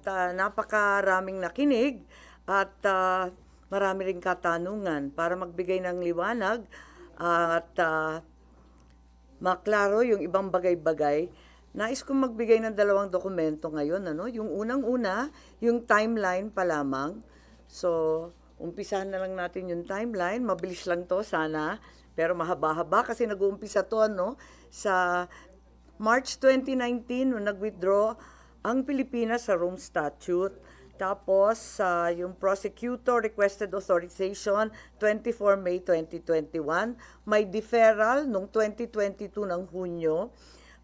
Napakaraming nakinig at marami ring katanungan para magbigay ng liwanag at maklaro yung ibang bagay-bagay. Nais kong magbigay ng dalawang dokumento ngayon. Yung unang-una, yung timeline pa lamang. So, umpisahan na lang natin yung timeline. Mabilis lang to sana, pero mahaba-haba kasi nag-uumpisa to sa March 2019 nung nag-withdraw ang Pilipinas sa Rome Statute. Tapos, yung prosecutor requested authorization 24 May 2021. May deferral noong 2022 ng Hunyo.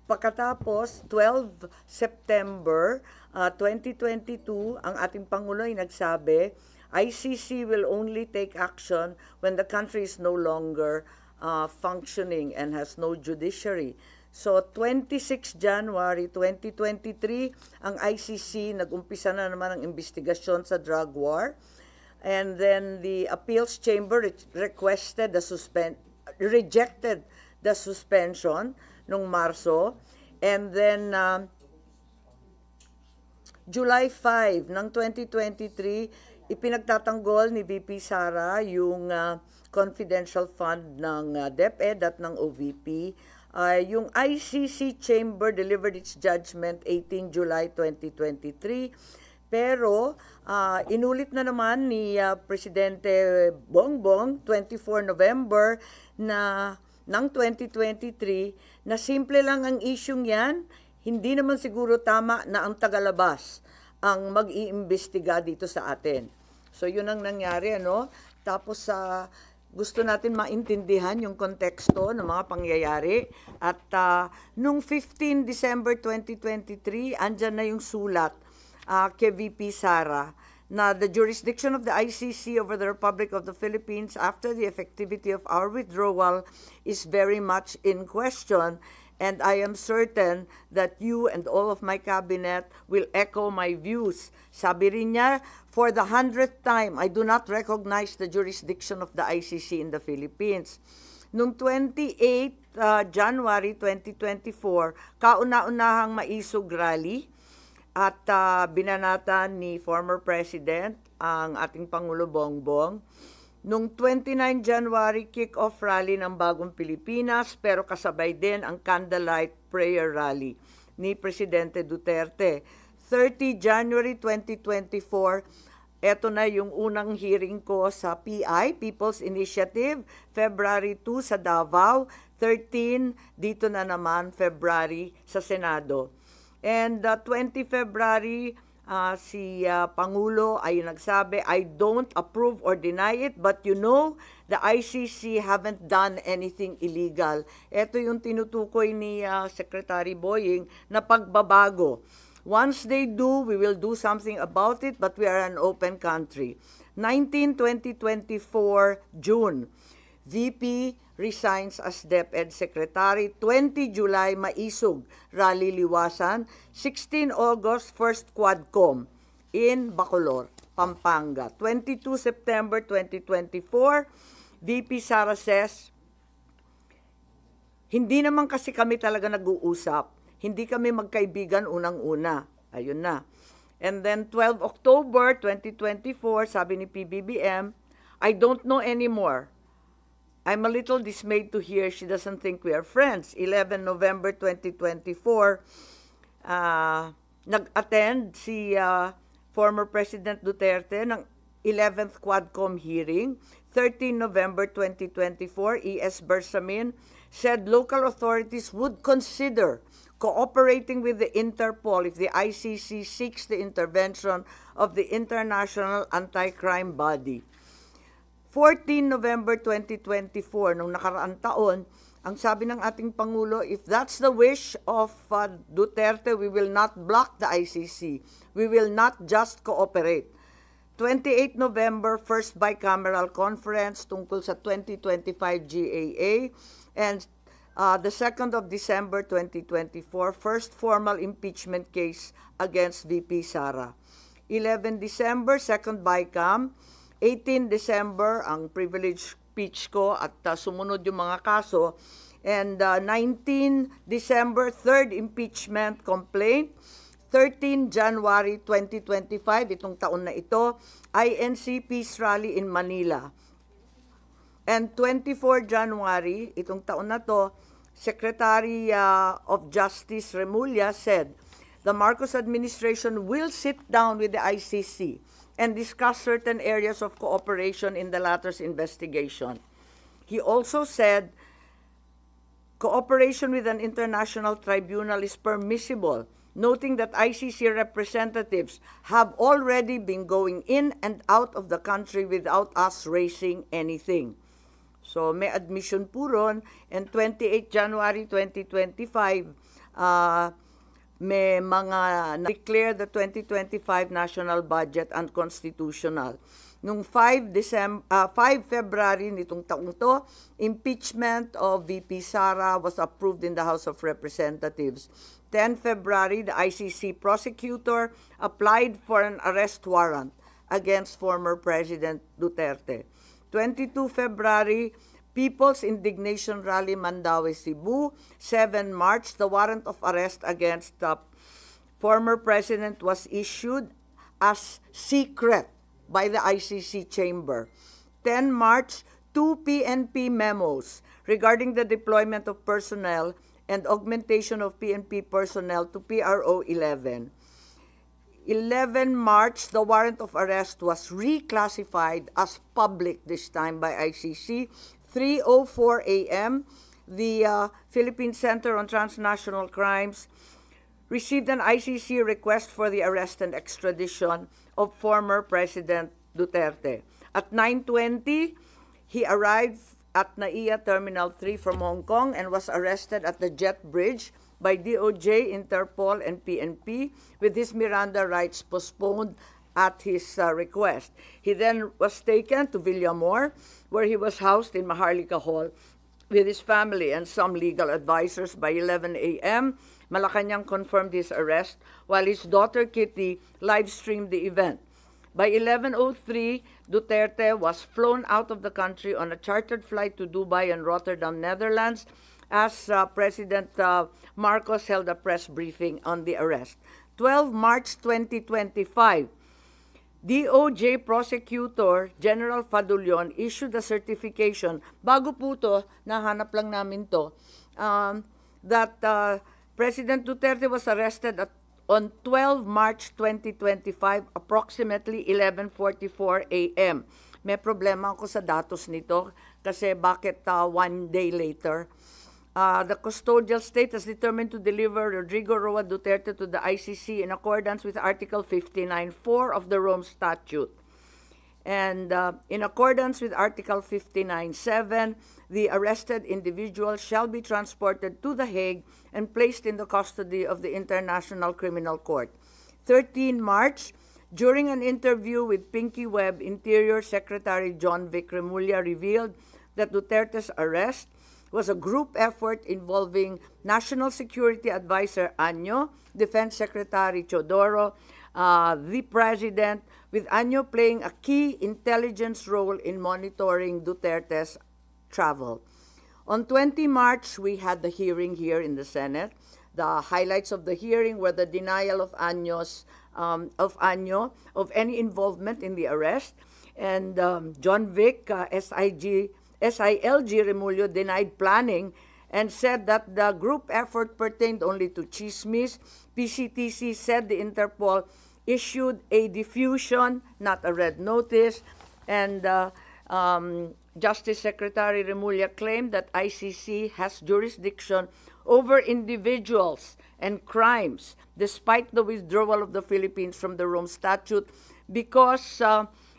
Pagkatapos, 12 September 2022, ang ating Pangulo ay nagsabi, ICC will only take action when the country is no longer functioning and has no judiciary. So, 26 January 2023, ang ICC nag-umpisa na naman ang investigasyon sa drug war. And then the appeals chamber rejected the suspension noong Marso. And then July 5 ng 2023, ipinagtatanggol ni VP Sara yung confidential fund ng DepEd at ng OVP. Yung ICC Chamber delivered its judgment 18 July 2023. Pero inulit na naman ni Presidente Bongbong 24 November ng 2023 na simple lang ang isyung yan. Hindi naman siguro tama na ang tagalabas ang mag-iimbestiga dito sa atin. So yun ang nangyari, Tapos gusto natin maintindihan yung konteksto ng mga pangyayari. At nung 15 December 2023, andyan na yung sulat kay VP Sara na the jurisdiction of the ICC over the Republic of the Philippines after the effectivity of our withdrawal is very much in question. And I am certain that you and all of my cabinet will echo my views. Sabi rin niya, for the 100th time, I do not recognize the jurisdiction of the ICC in the Philippines. Noong 28 January 2024, kauna-unahang maisog rally at binanatan ni former President ang ating Pangulo Bongbong. Noong 29 January, kick-off rally ng Bagong Pilipinas, pero kasabay din ang candlelight prayer rally ni Presidente Duterte. 30 January 2024, eto na yung unang hearing ko sa PI, People's Initiative, February 2 sa Davao, 13 dito na naman February sa Senado. And 20 February, si Pangulo ay nagsabi, I don't approve or deny it, but the ICC haven't done anything illegal. Ito yung tinutukoy ni Secretary Boying na pagbabago. Once they do, we will do something about it, but we are an open country. 19-2024 June, VP resigns as DepEd Secretary. 20 July, maisog, rally liwasan. 16 August, first Quadcom in Bacolor, Pampanga. 22 September 2024, VP Sara says, hindi naman kasi kami talaga nag-uusap. Hindi kami magkaibigan unang-una. Ayun na. And then 12 October 2024, sabi ni PBBM, I don't know anymore. I'm a little dismayed to hear she doesn't think we are friends. 11 November 2024, nag-attend si former President Duterte ng 11th Quadcom hearing. 13 November 2024, E.S. Bersamin said local authorities would consider cooperating with the Interpol if the ICC seeks the intervention of the International Anti-Crime Body. 14 November 2024, nung nakaraang taon, ang sabi ng ating Pangulo, if that's the wish of Duterte, we will not block the ICC. We will not just cooperate. 28 November, first bicameral conference tungkol sa 2025 GAA. And the 2nd of December 2024, first formal impeachment case against VP Sara. 11 December, second bicam. 18 December, ang privilege speech ko at sumunod yung mga kaso. And 19 December, third impeachment complaint. 13 January 2025, itong taon na ito, INC Peace Rally in Manila. And 24 January, itong taon na to, Secretary of Justice Remulla said, the Marcos administration will sit down with the ICC and discuss certain areas of cooperation in the latter's investigation. He also said, cooperation with an international tribunal is permissible, noting that ICC representatives have already been going in and out of the country without us raising anything. So may admission po ron, and 28 January 2025, may mga declare the 2025 national budget unconstitutional. Nung 5 February nitong taong to, impeachment of VP Sara was approved in the House of Representatives. 10 February, the ICC prosecutor applied for an arrest warrant against former President Duterte. 22 February, People's Indignation Rally Mandaue, Cebu. 7 March, the warrant of arrest against the former president was issued as secret by the ICC chamber. 10 March, 2 PNP memos regarding the deployment of personnel and augmentation of PNP personnel to PRO 11. 11 March, the warrant of arrest was reclassified as public this time by ICC. 3:04 a.m., the Philippine Center on Transnational Crimes received an ICC request for the arrest and extradition of former President Duterte. At 9:20, he arrived at NAIA Terminal 3 from Hong Kong and was arrested at the Jet Bridge by DOJ, Interpol, and PNP, with his Miranda rights postponed at his request. He then was taken to Villamor, where he was housed in Maharlika Hall with his family and some legal advisors. By 11 a.m., Malacanang confirmed his arrest, while his daughter Kitty live-streamed the event. By 11:03, Duterte was flown out of the country on a chartered flight to Dubai and Rotterdam, Netherlands, as President Marcos held a press briefing on the arrest. 12 March 2025, DOJ Prosecutor General Fadulion issued a certification, bago po to, nahanap lang namin to, that President Duterte was arrested on 12 March 2025, approximately 11:44 a.m. May problema ako sa datos nito kasi bakit 1 day later? The custodial state has determined to deliver Rodrigo Roa Duterte to the ICC in accordance with Article 59.4 of the Rome Statute. And in accordance with Article 59.7, the arrested individual shall be transported to The Hague and placed in the custody of the International Criminal Court. 13 March, during an interview with Pinky Webb, Interior Secretary John Vic Remulla revealed that Duterte's arrest was a group effort involving National Security Advisor Anyo, Defense Secretary Chodoro, the President, with Anyo playing a key intelligence role in monitoring Duterte's travel. On 20 March, we had the hearing here in the Senate. The highlights of the hearing were the denial of Anyo of any involvement in the arrest, and John Vic, SILG Remulla denied planning and said that the group effort pertained only to chismis. PCTC said the Interpol issued a diffusion, not a red notice, and Justice Secretary Remulla claimed that ICC has jurisdiction over individuals and crimes despite the withdrawal of the Philippines from the Rome Statute because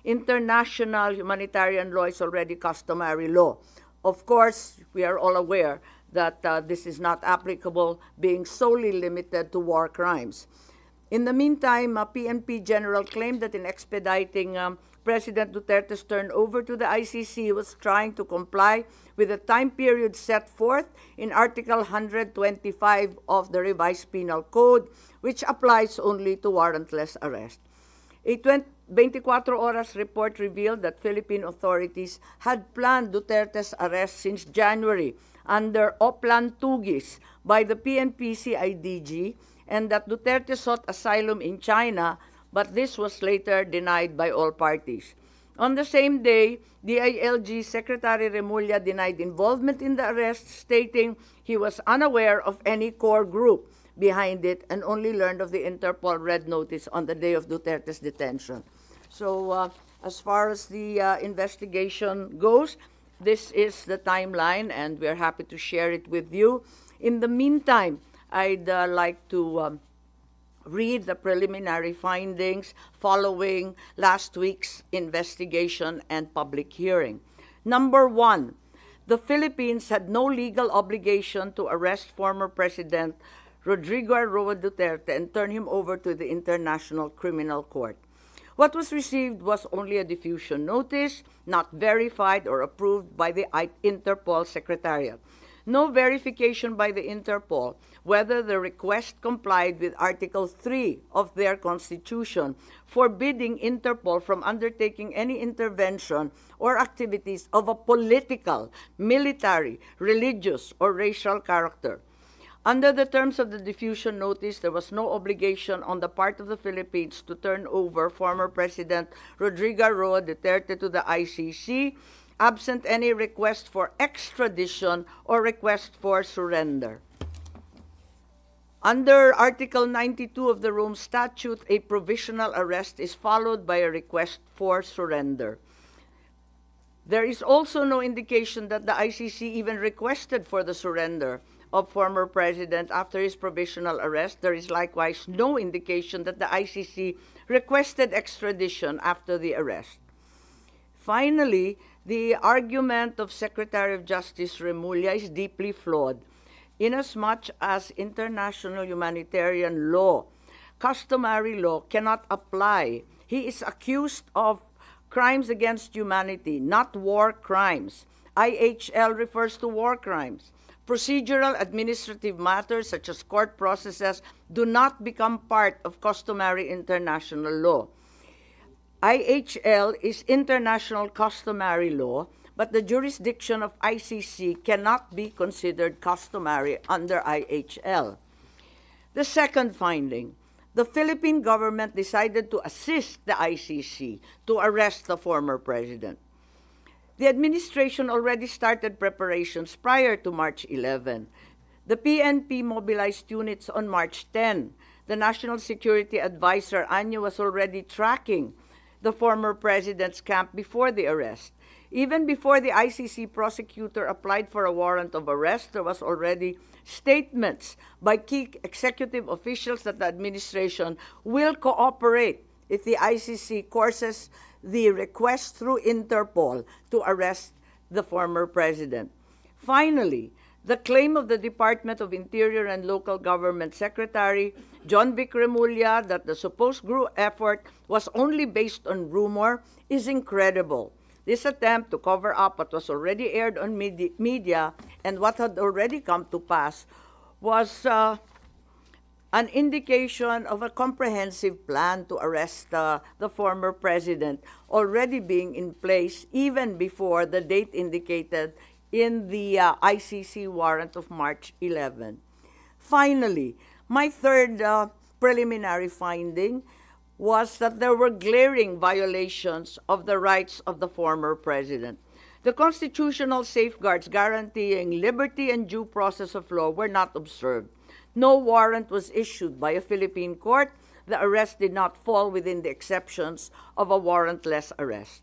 international humanitarian law is already customary law. Of course, we are all aware that this is not applicable, being solely limited to war crimes. In the meantime, PNP General claimed that in expediting President Duterte's turnover to the ICC, he was trying to comply with the time period set forth in Article 125 of the Revised Penal Code, which applies only to warrantless arrest. A 24 Horas report revealed that Philippine authorities had planned Duterte's arrest since January under Oplan Tugis by the PNP CIDG and that Duterte sought asylum in China, but this was later denied by all parties. On the same day, DILG Secretary Remulla denied involvement in the arrest, stating he was unaware of any core group behind it and only learned of the Interpol red notice on the day of Duterte's detention. So as far as the investigation goes, this is the timeline, and we're happy to share it with you. In the meantime, I'd like to read the preliminary findings following last week's investigation and public hearing. Number one, the Philippines had no legal obligation to arrest former President Rodrigo Roa Duterte and turn him over to the International Criminal Court. What was received was only a diffusion notice, not verified or approved by the Interpol Secretariat. No verification by the Interpol whether the request complied with Article 3 of their Constitution, forbidding Interpol from undertaking any intervention or activities of a political, military, religious, or racial character. Under the terms of the diffusion notice, there was no obligation on the part of the Philippines to turn over former President Rodrigo Roa Duterte to the ICC, absent any request for extradition or request for surrender. Under Article 92 of the Rome Statute, a provisional arrest is followed by a request for surrender. There is also no indication that the ICC even requested for the surrender of former president after his provisional arrest. There is likewise no indication that the ICC requested extradition after the arrest. Finally, the argument of Secretary of Justice Remulla is deeply flawed, inasmuch as international humanitarian law, customary law, cannot apply. He is accused of crimes against humanity, not war crimes. IHL refers to war crimes. Procedural administrative matters such as court processes do not become part of customary international law. IHL is international customary law, but the jurisdiction of ICC cannot be considered customary under IHL. The second finding, the Philippine government decided to assist the ICC to arrest the former president. The administration already started preparations prior to March 11. The PNP mobilized units on March 10. The National Security Advisor, Anyo, was already tracking the former president's camp before the arrest. Even before the ICC prosecutor applied for a warrant of arrest, there was already statements by key executive officials that the administration will cooperate if the ICC courses the request through Interpol to arrest the former president. Finally, the claim of the Department of Interior and Local Government Secretary John Vic Remulla that the supposed group effort was only based on rumor is incredible. This attempt to cover up what was already aired on media and what had already come to pass was an indication of a comprehensive plan to arrest the former president already being in place even before the date indicated in the ICC warrant of March 11. Finally, my third preliminary finding was that there were glaring violations of the rights of the former president. The constitutional safeguards guaranteeing liberty and due process of law were not observed. No warrant was issued by a Philippine court. The arrest did not fall within the exceptions of a warrantless arrest.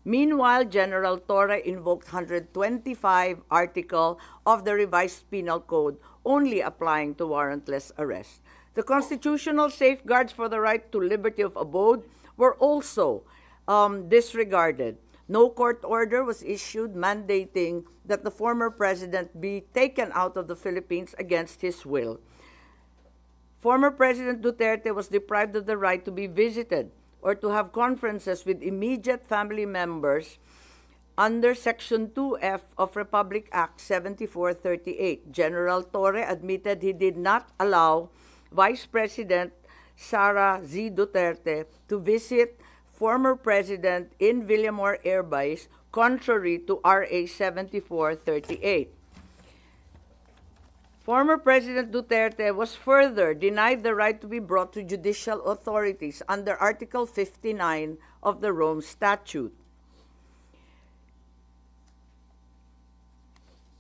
Meanwhile, General Torre invoked 125 article of the revised penal code only applying to warrantless arrest. The constitutional safeguards for the right to liberty of abode were also disregarded. No court order was issued mandating that the former president be taken out of the Philippines against his will. Former President Duterte was deprived of the right to be visited or to have conferences with immediate family members under Section 2F of Republic Act 7438. General Torre admitted he did not allow Vice President Sara Z. Duterte to visit former president in Villamor Air Base, contrary to RA 7438. Former President Duterte was further denied the right to be brought to judicial authorities under Article 59 of the Rome Statute.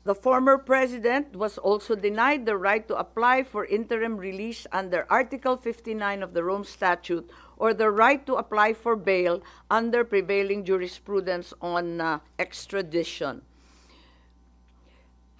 The former president was also denied the right to apply for interim release under Article 59 of the Rome Statute or the right to apply for bail under prevailing jurisprudence on extradition.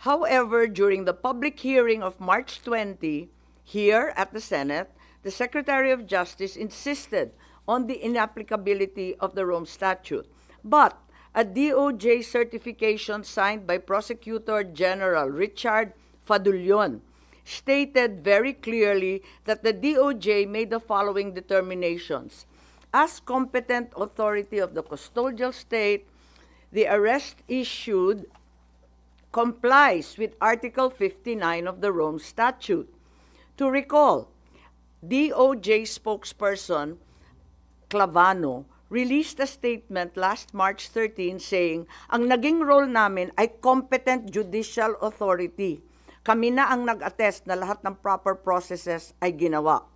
However, during the public hearing of March 20, here at the Senate, the Secretary of Justice insisted on the inapplicability of the Rome Statute. But a DOJ certification signed by Prosecutor General Richard Fadullon stated very clearly that the DOJ made the following determinations. As competent authority of the custodial state, the arrest issued complies with Article 59 of the Rome Statute. To recall, DOJ spokesperson Clavano released a statement last March 13 saying, ang naging role namin ay competent judicial authority. Kami na ang nag-attest na lahat ng proper processes ay ginawa.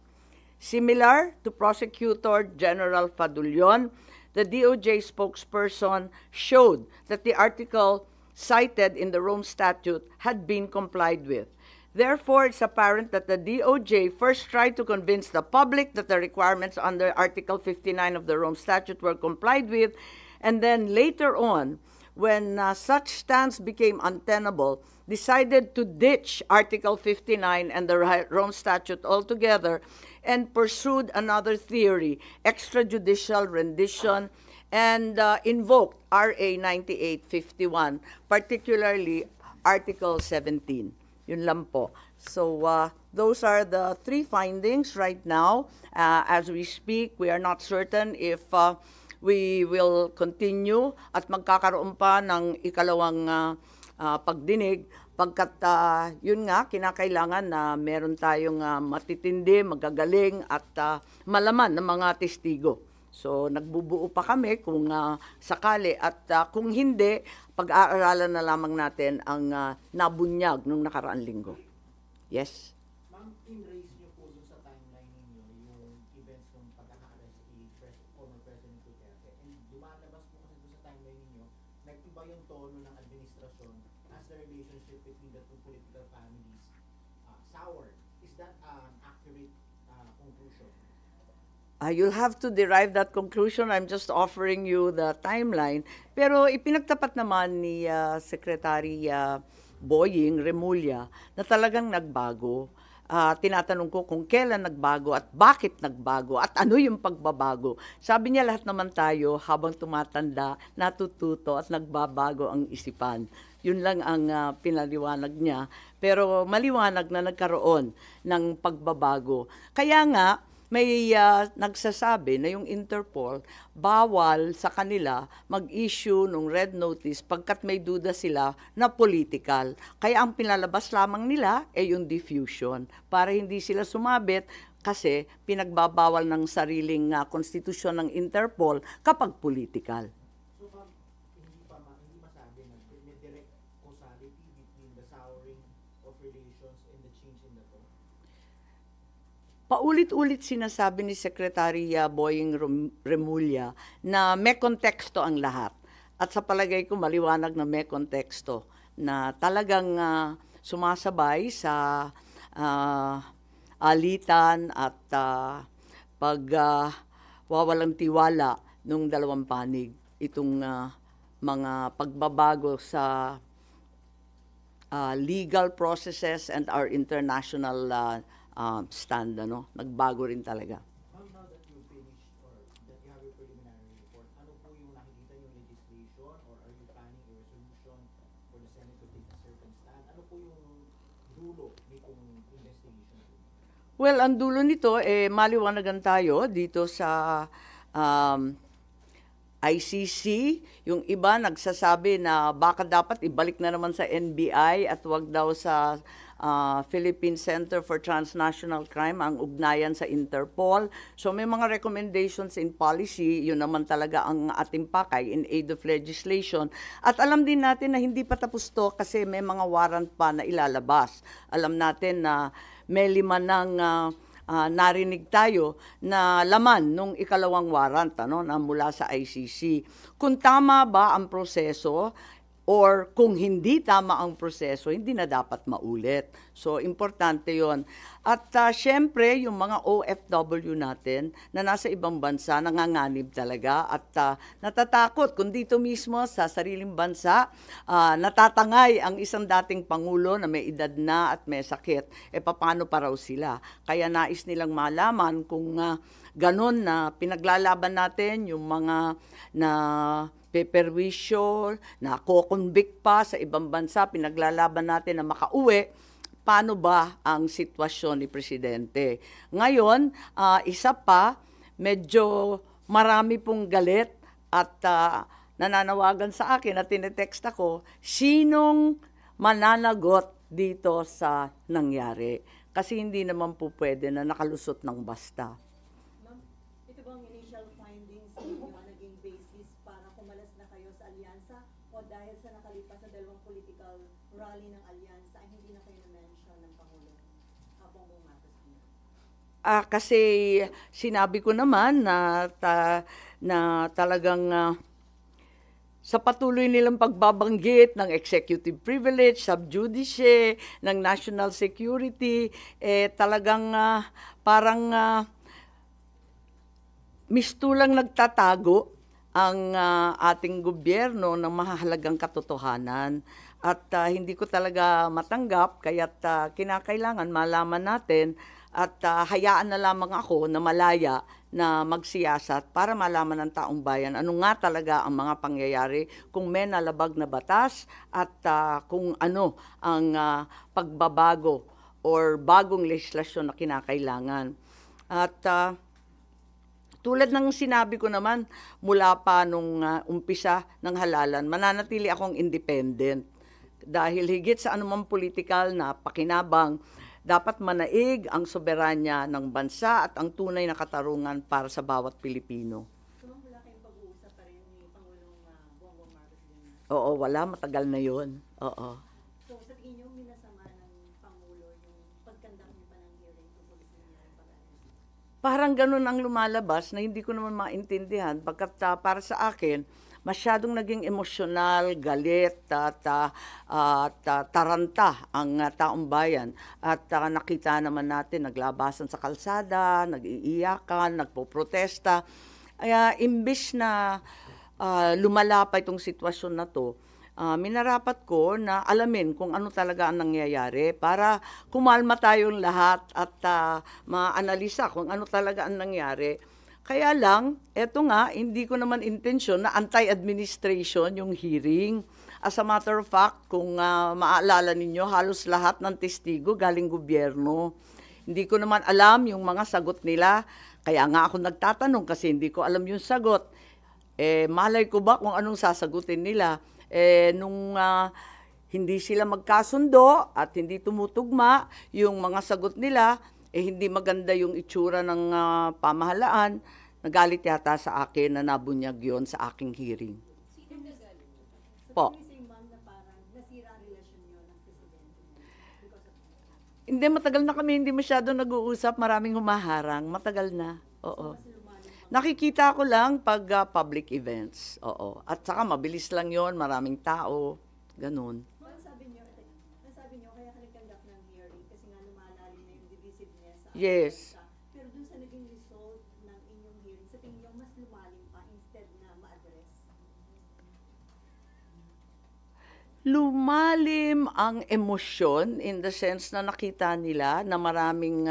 Similar to Prosecutor General Fadullon, the DOJ spokesperson showed that the article cited in the Rome Statute had been complied with. Therefore, it's apparent that the DOJ first tried to convince the public that the requirements under Article 59 of the Rome Statute were complied with, and then later on, when such stance became untenable, decided to ditch Article 59 and the Rome Statute altogether and pursued another theory, extrajudicial rendition, and invoked RA 9851, particularly Article 17. Yun lang po. So those are the three findings right now. As we speak, we are not certain if we will continue at magkakaroon pa ng ikalawang pagdinig pagkat yun nga, kinakailangan na meron tayong matitindi, magagaling at malaman ng mga testigo. So nagbubuo pa kami kung sakali at kung hindi, pag-aaralan na lamang natin ang nabunyag nung nakaraang linggo. Yes? Ma'am, in-raise niyo po dun sa timeline ninyo yung events ng pagkaka-arrest ni former President Duterte. And lumalabas po kasi dun sa timeline ninyo, nag-iba yung tono ng administrasyon as the relationship between the two political families soured. Is that an accurate conclusion? You'll have to derive that conclusion. I'm just offering you the timeline. Pero ipinagtapat naman ni Secretary Boying Remulla na talagang nagbago. Tinatanong ko kung kailan nagbago at bakit nagbago at ano yung pagbabago. Sabi niya lahat naman tayo habang tumatanda, natututo at nagbabago ang isipan. Yun lang ang pinaliwanag niya. Pero maliwanag na nagkaroon ng pagbabago. Kaya nga, may nagsasabi na yung Interpol bawal sa kanila mag-issue ng red notice pagkat may duda sila na political. Kaya ang pinalabas lamang nila ay yung diffusion para hindi sila sumabit kasi pinagbabawal ng sariling konstitusyon ng Interpol kapag political. So ma'am, hindi masabi na may direct causality between the souring of relations and the change in the tone? Paulit-ulit sinasabi ni Secretary Boying Remulla na may konteksto ang lahat. At sa palagay ko maliwanag na may konteksto na talagang sumasabay sa alitan at pagwawalang tiwala ng dalawang panig itong mga pagbabago sa legal processes and our international stand, nagbago rin talaga. Ma'am, now that you finished or that you have your preliminary report, ano po yung nakikita yung legislation or are you planning a resolution for the Senate to take a certain stand? Ano po yung dulo nitong investigation? Well, ang dulo nito, maliwanagan tayo dito sa ICC. Yung iba nagsasabi na baka dapat ibalik na naman sa NBI at wag daw sa Philippine Center for Transnational Crime ang ugnayan sa Interpol. So may mga recommendations in policy, yun naman talaga ang ating pakay in aid of legislation. At alam din natin na hindi pa tapos to kasi may mga warrant pa na ilalabas. Alam natin na may 5 ng narinig tayo na laman nung ikalawang warrant na mula sa ICC. Kung tama ba ang proseso, or kung hindi tama ang proseso, hindi na dapat maulit. So, importante yon. At syempre, yung mga OFW natin na nasa ibang bansa, nanganganib talaga at natatakot kung dito mismo sa sariling bansa, natatangay ang isang dating Pangulo na may edad na at may sakit. Paano pa raw sila? Kaya nais nilang malaman kung ganun na pinaglalaban natin yung mga na peperwisyo, na ko-convict pa sa ibang bansa, pinaglalaban natin na makauwi, paano ba ang sitwasyon ni Presidente? Ngayon, isa pa, medyo marami pong galit at nananawagan sa akin at tinetext ako, sinong mananagot dito sa nangyari? Kasi hindi naman po pwede na nakalusot ng basta. Ma'am, ito bang initial findings ninyo ang naging basis para kumalas na kayo sa alyansa o dahil sa nakalipas na 2 political rally ng alyansa ay hindi na kayo na-mention ng Pangulo Bongbong Marcos Jr.? Kasi sinabi ko naman na talagang sa patuloy nilang pagbabanggit ng executive privilege, sub judice, ng national security, talagang parang mistulang nagtatago ang ating gobyerno ng mahahalagang katotohanan. At hindi ko talaga matanggap, kaya't kinakailangan malaman natin at hayaan na lamang ako na malaya na magsiyasat para malaman ng taong bayan ano nga talaga ang mga pangyayari, kung may nalabag na batas at kung ano ang pagbabago or bagong legislasyon na kinakailangan. At tulad ng sinabi ko naman, mula pa nung umpisa ng halalan, mananatili akong independent. Dahil higit sa anumang politikal na pakinabang, dapat manaig ang soberanya ng bansa at ang tunay na katarungan para sa bawat Pilipino. So, wala kayong pag-uusap pa rin ni Pangulong Bongbong Marcos Jr.? Oo, wala. Matagal na yun. Oo. So, sa tingin niyo, minasama ng Pangulo yung pagkandak niyo pa ng hearing tungkol sa nangyari pag-arrest? Parang ganun ang lumalabas na hindi ko naman maintindihan. Pagkat para sa akin, masyadong naging emosyonal, galit, at taranta ang taong bayan. At nakita naman natin, naglabasan sa kalsada, nag-iiyakan, nagpoprotesta. Kaya imbis na lumala pa itong sitwasyon na to, minarapat ko na alamin kung ano talaga ang nangyayari para kumalma tayong lahat at maanalisa kung ano talaga ang nangyari. Kaya lang, eto nga, hindi ko naman intensyon na anti-administration yung hearing. As a matter of fact, kung maaalala ninyo, halos lahat ng testigo galing gobyerno. Hindi ko naman alam yung mga sagot nila. Kaya nga ako nagtatanong kasi hindi ko alam yung sagot. Malay ko ba kung anong sasagutin nila? Nung hindi sila magkasundo at hindi tumutugma yung mga sagot nila, hindi maganda yung itsura ng pamahalaan, nagalit yata sa akin na nabunyag yon sa aking hearing. Sino nagalit? Po. So, ma'am na parang nasira ang relasyon niyo ng Presidente because of that? Hindi, matagal na kami hindi masyado nag-uusap, maraming humaharang, matagal na, oo. Mas lumalim pa. Nakikita ko lang pag public events, oo. At saka mabilis lang yon, maraming tao, ganun. Ma'am, sabi niyo, kaya ka nag-conduct ng hearing kasi nga lumalalim na yung divisiveness sa Yes. bansa. Pero dun sa naging result ng inyong hearing, sa tingin niyo mas lumalim pa instead na ma-address? Lumalim ang emosyon in the sense na nakita nila na maraming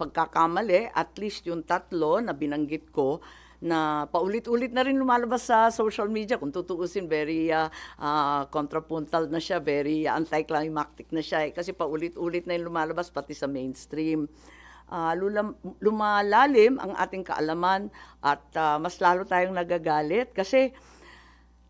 pagkakamali, at least yung 3 na binanggit ko, na paulit-ulit na rin lumalabas sa social media. Kung tutuusin, very contrapuntal na siya, very anticlimactic na siya. Kasi paulit-ulit na yung lumalabas pati sa mainstream. Lumalalim ang ating kaalaman at mas lalo tayong nagagalit kasi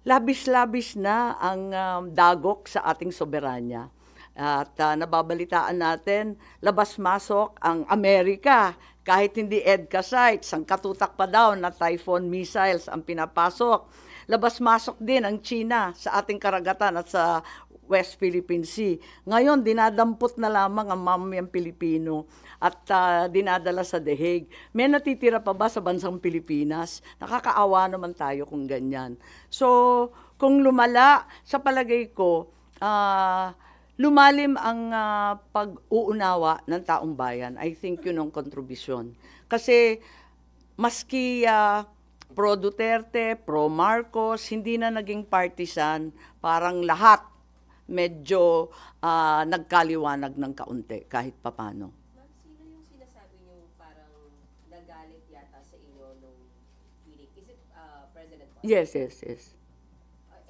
labis-labis na ang dagok sa ating soberanya. At nababalitaan natin, labas-masok ang Amerika. Kahit hindi EDCA sites, ang katutak pa daw na Typhoon missiles ang pinapasok. Labas-masok din ang China sa ating karagatan at sa West Philippine Sea. Ngayon, dinadampot na lamang ang mamamayang Pilipino at dinadala sa The Hague. May natitira pa ba sa bansang Pilipinas? Nakakaawa naman tayo kung ganyan. So, kung lumala, sa palagay ko, lumalim ang pag-uunawa ng taong bayan. I think yun ang kontribusyon. Kasi, maski pro Duterte, pro Marcos, hindi na naging partisan, parang lahat medyo nagkaliwanag ng kaunti kahit papano. Ma'am, sino yung sinasabi niyo parang nagalit yata sa inyo nung hearing? Is it President Marcos? Yes.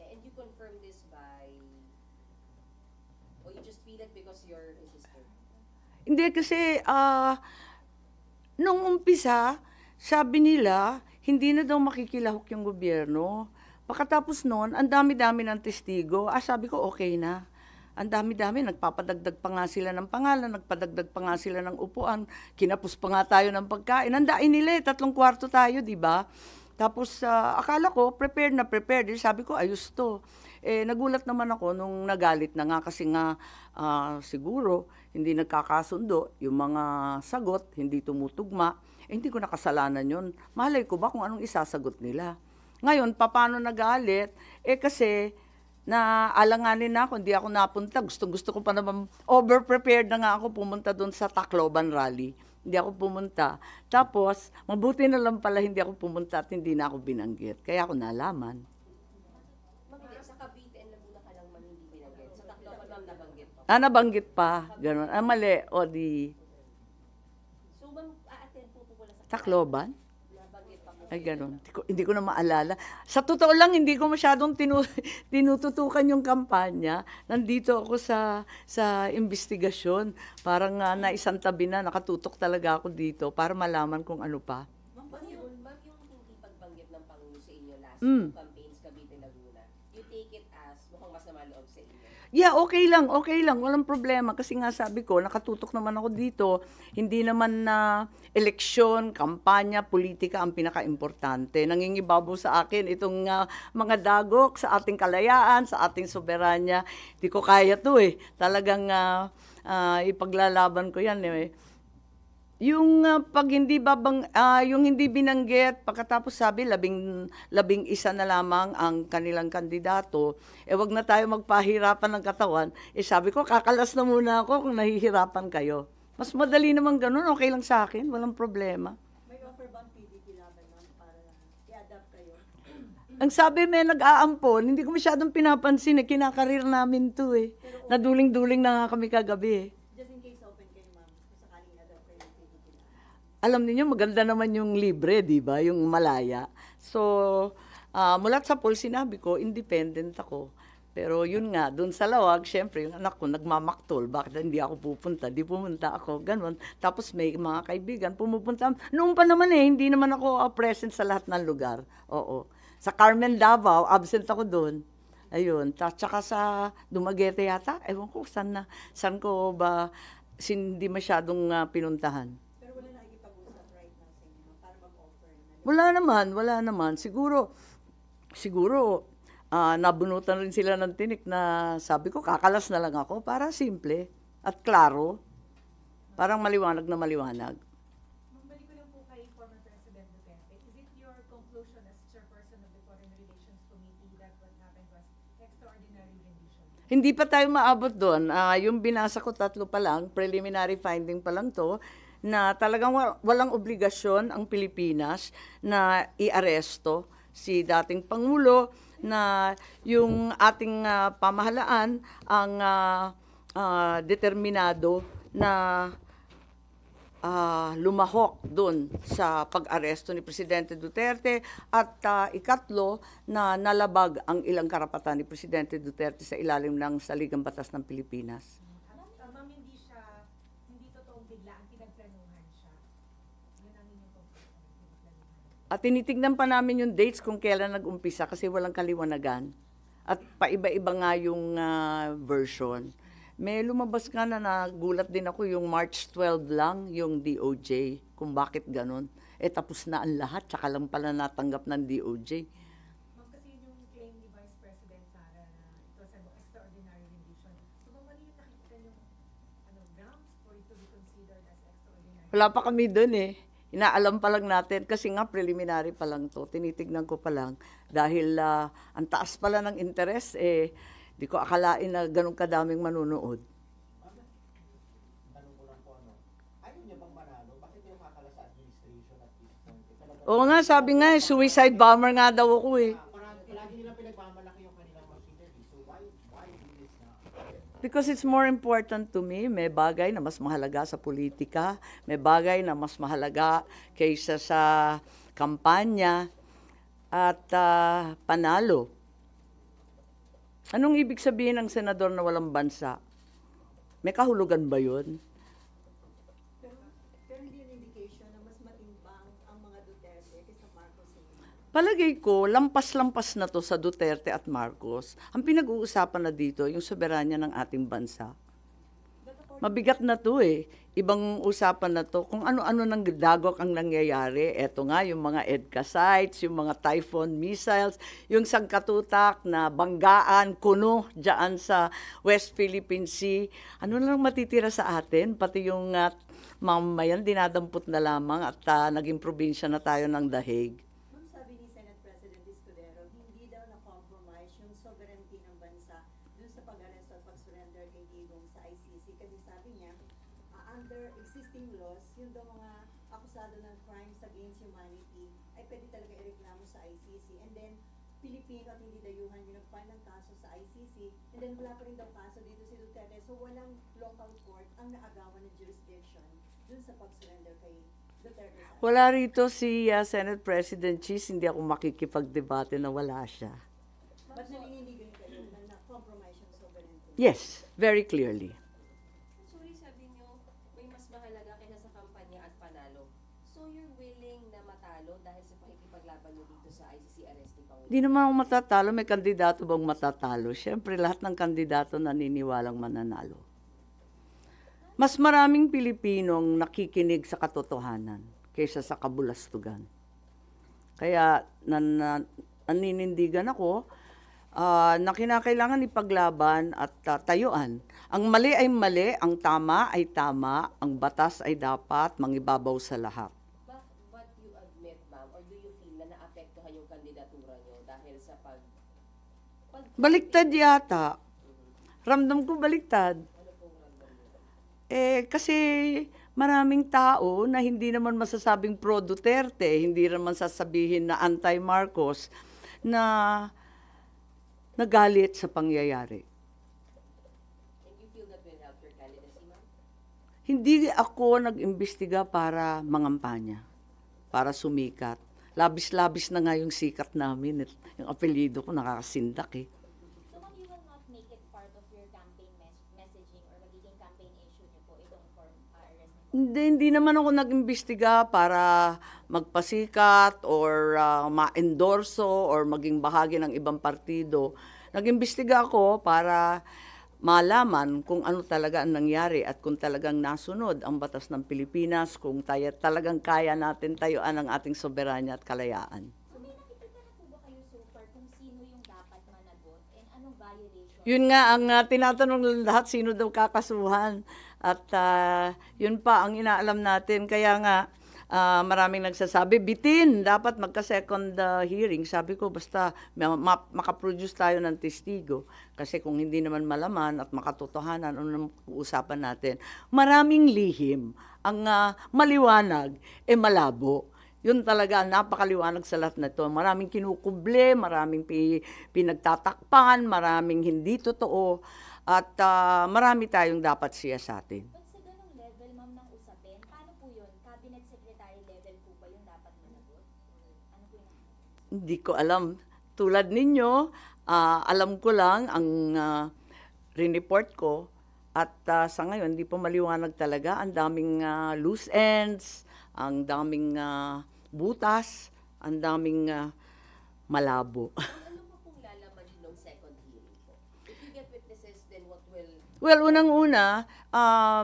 And you confirm this by, or you just feel it because you're his sister? Hindi kasi nung umpisa, sabi nila, hindi na daw makikilahok yung gobyerno. Pagkatapos noon, ang dami-dami ng testigo. Sabi ko, okay na. Ang dami-dami, nagpapadagdag pa nga sila ng pangalan, nagpadagdag pa nga sila ng upuan, kinapos pa nga tayo ng pagkain. Handain nila 3 kwarto tayo, di ba? Tapos, akala ko, prepared na prepared. Sabi ko, ayos to. Nagulat naman ako nung nagalit na nga kasi nga siguro hindi nagkakasundo, yung mga sagot, hindi tumutugma. Hindi ko nakasalanan yun. Malay ko ba kung anong isasagot nila? Ngayon, paano nagalit? Kasi naalanganin na ako, hindi ako napunta. Gusto ko pa naman, over-prepared na nga ako pumunta doon sa Tacloban rally. Hindi ako pumunta. Tapos, mabuti na lang pala hindi ako pumunta at hindi na ako binanggit. Kaya ako nalaman. Ma'am, sa Cavite and Laguna ka lang man hindi binanggit. Sa Tacloban, ma'am, nabanggit pa. Nabanggit pa. Ganun. Mali. O di... So, ma'am, a-attend po pala sa Tacloban? Nabanggit pa po. Ay, ganun. Hindi ko na maalala. Sa totoo lang, hindi ko masyadong tinututukan yung kampanya. Nandito ako sa investigasyon. Parang naisang tabi na, nakatutok talaga ako dito para malaman kung ano pa. Ma'am, yung hindi pagbanggit ng Pangulo sa inyo last campaigns, Cavite, Laguna, you take it as mukhang masama loob sa inyo? Yeah, okay lang. Walang problema. Kasi nga sabi ko, nakatutok naman ako dito. Hindi naman na eleksyon, kampanya, politika ang pinaka-importante. Nangingibabaw sa akin itong mga dagok sa ating kalayaan, sa ating soberanya. Hindi ko kaya to Talagang ipaglalaban ko yan Yung pag hindi yung hindi binanggit, pagkatapos sabi 11 na lamang ang kanilang kandidato, wag na tayo magpahirapan ng katawan. Sabi ko, kakalas na muna ako kung nahihirapan kayo. Mas madali naman ganun, okay lang sa akin, walang problema. May offer bang PDP laban, ma'am, para i-adapt kayo? Ang sabi may nag-aampon, hindi ko masyadong pinapansin kinakarir namin to Naduling-duling na nga kami kagabi Just in case open kayo, ma'am, kung sakaling i-adapt kayo ng PDP laban. Alam niyo maganda naman yung libre, di ba? Yung malaya. So, mula sa poll, sinabi ko, independent ako. Pero yun nga, dun sa Lawag, syempre, yung anak ko nagmamaktol. Bakit hindi ako pupunta? Di pumunta ako, ganun. Tapos may mga kaibigan, pumupunta. Noong pa naman hindi naman ako present sa lahat ng lugar. Oo. Sa Carmen Davao, absent ako dun. Ayun. Tsaka sa Dumaguete yata, ewan ko, saan ko ba hindi masyadong pinuntahan. Pero wala nakikipag-usap right now sa inyo, ma'am, para mag-offer na. Wala naman. Siguro, nabunutan rin sila ng tinik na sabi ko, kakalas na lang ako para simple at klaro. Parang maliwanag na maliwanag. Magbalik ko lang po kay former President Duterte. Is it your conclusion as chairperson of the Foreign Relations Committee that what happened was extraordinary rendition? Hindi pa tayo maabot doon. Yung binasa ko 3 pa lang, preliminary finding pa lang to, na talagang walang obligasyon ang Pilipinas na i-aresto si dating Pangulo, na yung ating pamahalaan ang determinado na lumahok doon sa pag-aresto ni Presidente Duterte at ikatlo na nalabag ang ilang karapatan ni Presidente Duterte sa ilalim ng Saligang Batas ng Pilipinas. Ma'am, hindi totoong biglaan, pinagplanuhan siya. Yun ang inyong conclusion, pinagplanuhan. At tinitignan pa namin yung dates kung kailan nag-umpisa kasi walang kaliwanagan. At paiba-iba nga yung version. May lumabas nga na nagulat din ako yung March 12 lang, yung DOJ, kung bakit ganun. Tapos na ang lahat, tsaka lang pala natanggap ng DOJ. Ma'am, kasi yun yung claim ni Vice President Sara na it was an extraordinary rendition. So, ma'am, ano yung nakikita yung grounds for it to be considered as extraordinary? Wala pa kami dun eh. Inaalam pa lang natin kasi nga preliminary pa lang to. Tinitignan ko pa lang dahil ang taas pala ng interest di ko akalain na ganun kadaming manunood. Tanong ko lang po, ayaw niya bang manalo? Bakit kayo kakala sa administration at this point? Oo nga, sabi nga, suicide bomber nga daw ako eh. Palagi nilang pinagmamalaki yung kanilang machinery. So why do this now? Because it's more important to me. May bagay na mas mahalaga sa politika. May bagay na mas mahalaga kaysa sa kampanya at panalo. Anong ibig sabihin ng senador na walang bansa? May kahulugan ba yun? Pero hindi yung indication na mas matimbang ang mga Duterte kaysa Marcos. Palagay ko, lampas-lampas na to sa Duterte at Marcos. Ang pinag-uusapan na dito, yung soberanya ng ating bansa. Mabigat na to eh. Ibang usapan na to. Kung ano-ano nang dagok ang nangyayari. Eto nga, yung mga EDCA sites, yung mga Typhoon missiles, yung sangkatutak na banggaan, kuno, dyan sa West Philippine Sea. Ano na lang matitira sa atin? Pati yung mamayan, dinadampot na lamang at naging probinsya na tayo ng dahig. Ma'am, sabi ni Senate President Escudero, hindi daw na-compromise yung sovereignty ng bansa dun sa pag-arrest at pag-surrender kay Digong sa ICC. Kasi sabi niya, under existing laws, yung daw mga akusado ng crimes against humanity ay pwede talaga ireklamo sa ICC. And then, Pilipino at hindi dayuhan yung nag-file ng kaso sa ICC. And then, wala pa rin daw kaso dito si Duterte. So, walang local court ang naagawan ng jurisdiction dun sa pag-surrender kay Duterte. Wala rito si Senate President Cheese, hindi ako makikipagdebate na wala siya. Ba't naninindigan kayo na na-compromise yung sovereignty? Yes, very clearly. Sorry, sabi nyo, may mas mahalaga kaysa sa kampanya at panalo. So you're willing na matalo dahil sa pakikipaglaban nyo dito sa ICC arrest ni Pangulong? Di naman ako matatalo. May kandidato bang matatalo? Siyempre, lahat ng kandidato naniniwalang mananalo. Mas maraming Pilipinong nakikinig sa katotohanan kaysa sa kabulastugan. Kaya naninindigan ako na kinakailangan ipaglaban at tayuan. Ang mali ay mali, ang tama ay tama, ang batas ay dapat mangibabaw sa lahat. But you admit, ma'am, or do you feel na naapektuhan yung kandidatura nyo dahil sa Baliktad yata. Ramdam ko baliktad. Ano pong ramdam nyo? Kasi maraming tao na hindi naman masasabing pro-Duterte, hindi naman sasabihin na anti-Marcos, na nagalit sa pangyayari. And you feel that will help your candidacy, ma'am? Hindi ako nag-imbestiga para mangampanya, para sumikat. Labis-labis na nga yung sikat namin. Yung apelyido ko nakakasindak eh. So, ma'am, you will not make it part of your campaign messaging or magiging campaign issue niyo po itong arrest niyo? Hindi naman ako nag-imbestiga para magpasikat or ma-endorso or maging bahagi ng ibang partido. Nag-imbestiga ako para malaman kung ano talaga ang nangyari at kung talagang nasunod ang batas ng Pilipinas, kung talagang kaya natin tayuan ang ating soberanya at kalayaan. So, may nakikita na po ba kayo so far kung sino yung dapat managot and anong violation? Yun nga, ang tinatanong ng lahat, sino daw kakasuhan. At yun pa ang inaalam natin. Kaya nga, maraming nagsasabi, bitin, dapat magka-second hearing. Sabi ko, basta makaproduce tayo ng testigo. Kasi kung hindi naman malaman at makatotohanan, ano naman uusapan natin? Maraming lihim. Ang maliwanag, malabo. Yun talaga, napakaliwanag sa lahat na ito. Maraming kinukuble, maraming pinagtatakpan, maraming hindi totoo. At marami tayong dapat siyasatin. But sa ganong level, ma'am, ng usapin, paano po yun? Cabinet Secretary level po ba yung dapat managot? Ano po yun? Hindi ko alam. Tulad ninyo, alam ko lang ang rineport ko at sa ngayon, hindi pa maliwanag talaga. Ang daming loose ends, ang daming butas, ang daming malabo. Ano pa pong lalaman nung second hearing po? If you get witnesses, then what will Well, unang-una,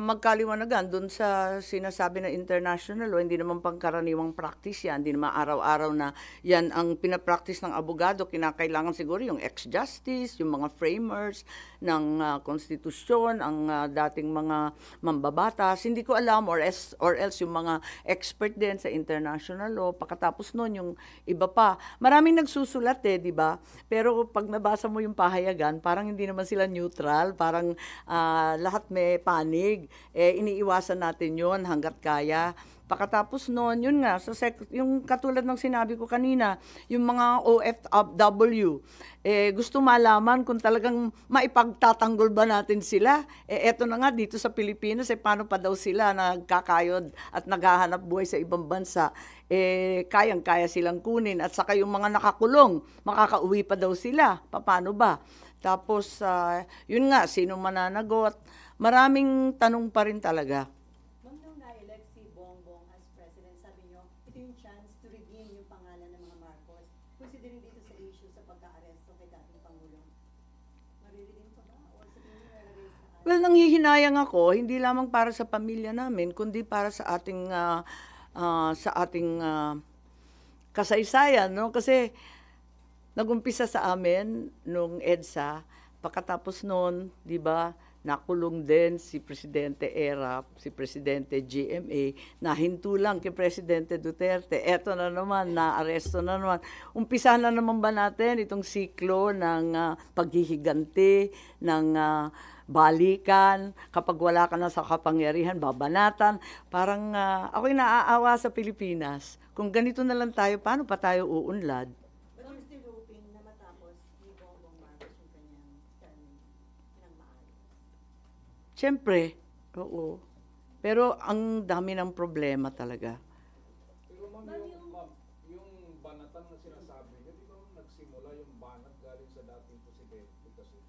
magkaliwanagan dun sa sinasabi na international law, hindi naman pangkaraniwang practice yan, hindi naman araw-araw na yan ang pinapractice ng abogado. Kinakailangan siguro yung ex-justice, yung mga framers ng konstitusyon, ang dating mga mambabatas. Hindi ko alam, or else yung mga expert din sa international law. Pagkatapos nun, yung iba pa. Maraming nagsusulat di ba? Pero pag nabasa mo yung pahayagan, parang hindi naman sila neutral, parang lahat may panig. Iniiwasan natin yon hanggat kaya. Pagkatapos noon, yun nga, yung katulad ng sinabi ko kanina, yung mga OFW, gusto malaman kung talagang maipagtatanggol ba natin sila. Eto na nga, dito sa Pilipinas, paano pa daw sila nagkakayod at naghahanap buhay sa ibang bansa. Kayang-kaya silang kunin. At saka yung mga nakakulong, makakauwi pa daw sila. Paano ba? Tapos, yun nga, sino mananagot? Maraming tanong pa rin talaga. Ma'am, nung na-elect si Bongbong as president, sabi niyo, ito yung chance to redeem yung pangalan ng mga Marcos. Considering dito sa issue sa pagka-aresto kay dating Pangulo, mariredeem pa ba? O sabihin niyo, ilalagay sa Well, nanghihinayang ako, hindi lamang para sa pamilya namin, kundi para sa ating kasaysayan, no? Kasi nagumpisa sa amin nung EDSA, pagkatapos noon, 'di ba, nakulong din si Presidente Erap, si Presidente GMA, nahinto lang kay Presidente Duterte. Eto na naman, naaresto na naman. Umpisa na naman ba natin itong siklo ng paghihiganti, ng balikan, kapag wala ka na sa kapangyarihan, babanatan. Parang ako'y naaawa sa Pilipinas. Kung ganito na lang tayo, paano pa tayo uunlad? But you're still hoping na matapos ni Bongbong Marcos yung kanyang term ng maayos. Siyempre, oo. Pero ang dami ng problema talaga. Pero ma'am, yung banatan na sinasabi niyo, di ba nagsimula yung banat galing sa dating presidente kasi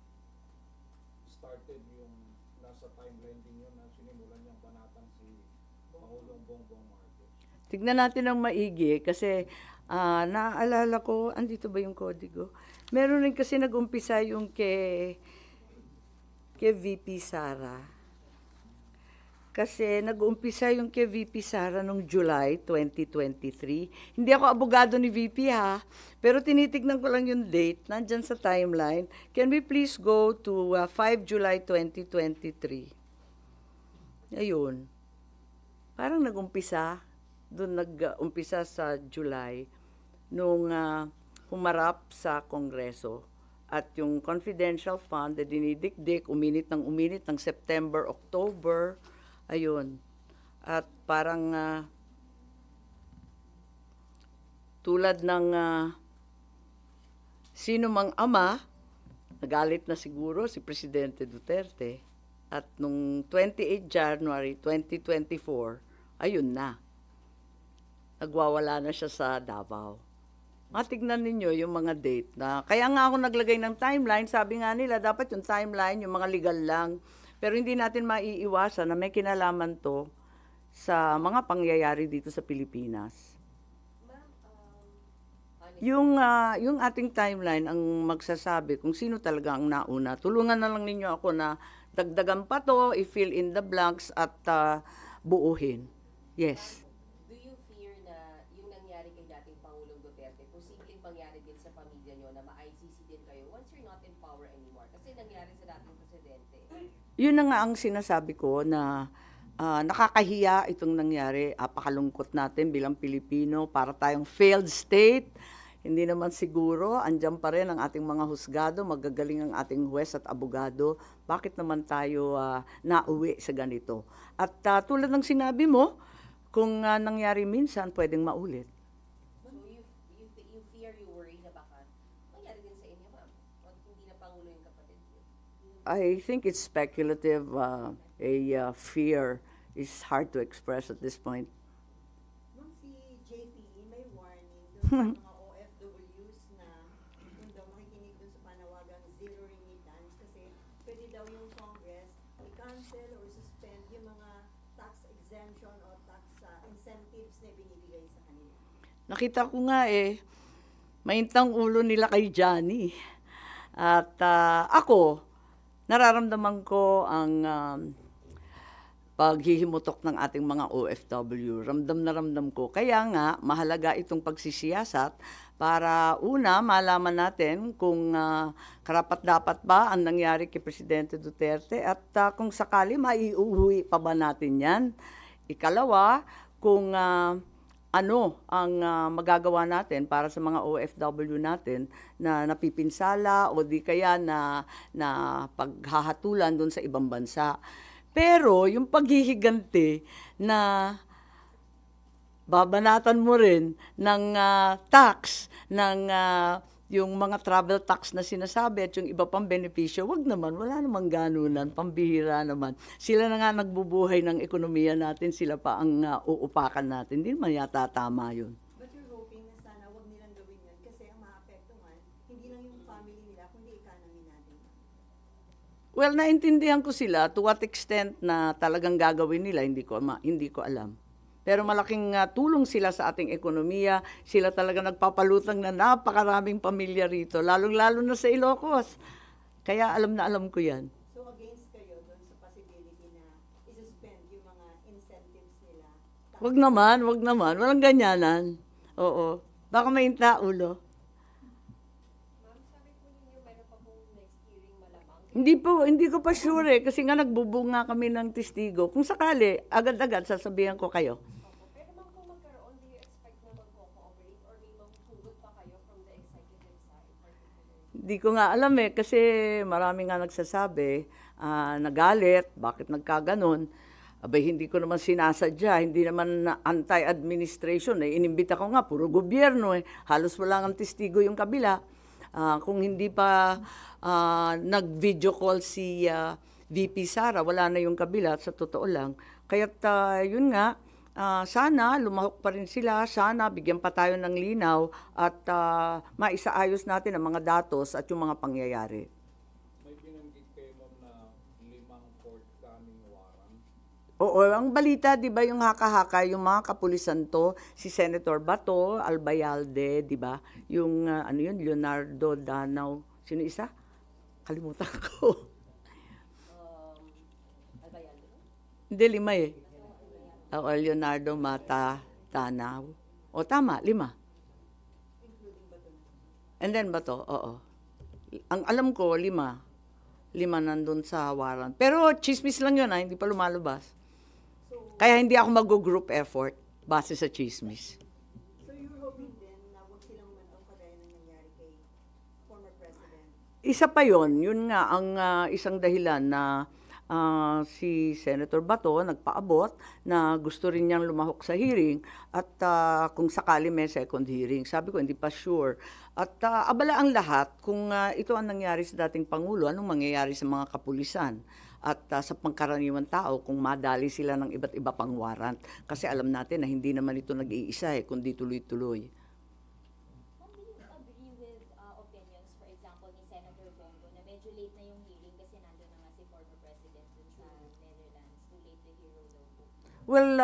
started yung nasa timeline din yun na sinimulan niyang banatan si Pangulong Bongbong Marcos. Tignan natin ang maigi kasi naaalala ko, andito ba yung kodigo? Meron rin kasi nag-umpisa yung kay VP Sara. Kasi nag-umpisa yung kay VP Sara noong July 2023. Hindi ako abogado ni VP pero tinitignan ko lang yung date, nandyan sa timeline. Can we please go to 5 July 2023? Ayun. Parang nag-umpisa, doon nag-umpisa sa July, nung humarap sa Kongreso. At yung confidential fund na dinidikdik, uminit ng September, October, ayun. At parang tulad ng sino mang ama, nagalit na siguro si Presidente Duterte. At nung 28 January 2024, ayun na. Nagwawala na siya sa Davao. Matignan ninyo yung mga date na, kaya nga ako naglagay ng timeline, sabi nga nila, dapat yung timeline, yung mga legal lang. Pero hindi natin maiiwasan na may kinalaman to sa mga pangyayari dito sa Pilipinas. Ma'am, Yung ating timeline ang magsasabi kung sino talaga ang nauna. Tulungan na lang ninyo ako na dagdagan pa to, i-fill in the blanks at buuhin. Yes. do you fear na yung nangyari kay dating Pangulong Duterte, posibleng mangyari din sa pamilya nyo na ma-ICC din kayo once you're not in power anymore? Kasi nangyari sa dating presidente. Yun na nga ang sinasabi ko na nakakahiya itong nangyari. Apakalungkot natin bilang Pilipino para tayong failed state. Hindi naman siguro, andyan pa rin ang ating mga husgado, magagaling ang ating huwes at abogado. Bakit naman tayo nauwi sa ganito? At tulad ng sinabi mo, kung nangyari minsan, pwedeng maulit. So you fear, you worry na baka mangyari din sa inyo, ma'am. O hindi na Pangulo yung kapatid niyo. I think it's speculative. Fear is hard to express at this point. Nung si JPE may warning doon sa mga OFWs na kung daw makikinig doon sa panawagang zero remittance kasi pwede daw yung Congress i-cancel or suspend yung mga tax exemption o tax incentives na binibigay sa kanila. Nakita ko nga maintang ulo nila kay Johnny. At ako, nararamdaman ko ang paghihimutok ng ating mga OFW. Ramdam na ramdam ko. Kaya nga, mahalaga itong pagsisiyasat para una, malaman natin kung karapat-dapat ba ang nangyari kay Presidente Duterte at kung sakali maiuwi pa ba natin yan. Ikalawa, kung ano ang magagawa natin para sa mga OFW natin na napipinsala o di kaya na paghahatulan doon sa ibang bansa. Pero yung paghihiganti na babanatan mo rin ng tax, ng yung mga travel tax na sinasabi at yung iba pang benepisyo, wag naman, wala namang ganunan, pambihira naman. Sila na nga nagbubuhay ng ekonomiya natin, sila pa ang uupakan natin. Hindi naman yata tama yun. But you're hoping na sana wag nilang gawin yun kasi ang maapektuhan, hindi lang yung family nila, kundi economy natin. Well, naintindihan ko sila to what extent na talagang gagawin nila, hindi ko alam. Pero malaking tulong sila sa ating ekonomiya. Sila talaga nagpapalutang na napakaraming pamilya rito, lalong-lalo na sa Ilocos. Kaya alam na alam ko yan. So against kayo doon sa possibility na isuspend yung mga incentives nila? Wag naman. Walang ganyanan. Oo. Baka mainta ulo. Ma'am, sabi po ninyo meron pa pong next hearing malamang. Hindi ko pa sure kasi nga nagbubunga kami ng testigo. Kung sakali, agad-agad sasabihan ko kayo. Opo. Pero ma'am, kung magkaroon, do you expect na magko-cooperate or may maghugot pa kayo from the executive side particularly? Di ko nga alam kasi marami nga nagsasabi, nagalit, bakit nagkaganon. Abay, hindi ko naman sinasadya, hindi naman anti-administration. Inimbita ko nga, puro gobyerno. Halos wala ang testigo yung kabila. Kung hindi pa nag-video call si VP Sara, wala na yung kabila, sa totoo lang. Kaya't yun nga, sana lumahok pa rin sila, sana bigyan pa tayo ng linaw at maisaayos natin ang mga datos at yung mga pangyayari. May binanggit kayo ma'am na 5 forthcoming warrant. Oo, ang balita, di ba, yung haka-haka, yung mga kapulisan to, si Senator Bato, Albayalde, di ba? Yung, Leonardo Danao, sino isa? Kalimutan ko. Albayalde, no? Hindi, 5 eh. O, Leonardo Mata Danao. O, tama, 5. And then Bato, oo. Ang alam ko, 5. 5 nandun sa warrant. Pero chismis lang yun, hindi pa lumalabas. Kaya hindi ako mag-group effort base sa chismis. So you're hoping din na wag silang umantong kagaya ng nangyari kay former President? Isa pa yon, yun nga ang isang dahilan na si Senator Bato nagpaabot na gusto rin niyang lumahok sa hearing at kung sakali may second hearing. Sabi ko, hindi pa sure. At abala ang lahat kung ito ang nangyari sa dating Pangulo, anong mangyayari sa mga kapulisan at sa pangkaraniwang tao kung madali sila ng iba't iba pang warrant. Kasi alam natin na hindi naman ito nag-iisa kundi tuloy-tuloy. Ma'am, do you agree with opinions, for example, ni Senator Bongo na medyo late na yung hearing kasi nandun na nga si former President dun sa Netherlands, too late to hear daw po? Well,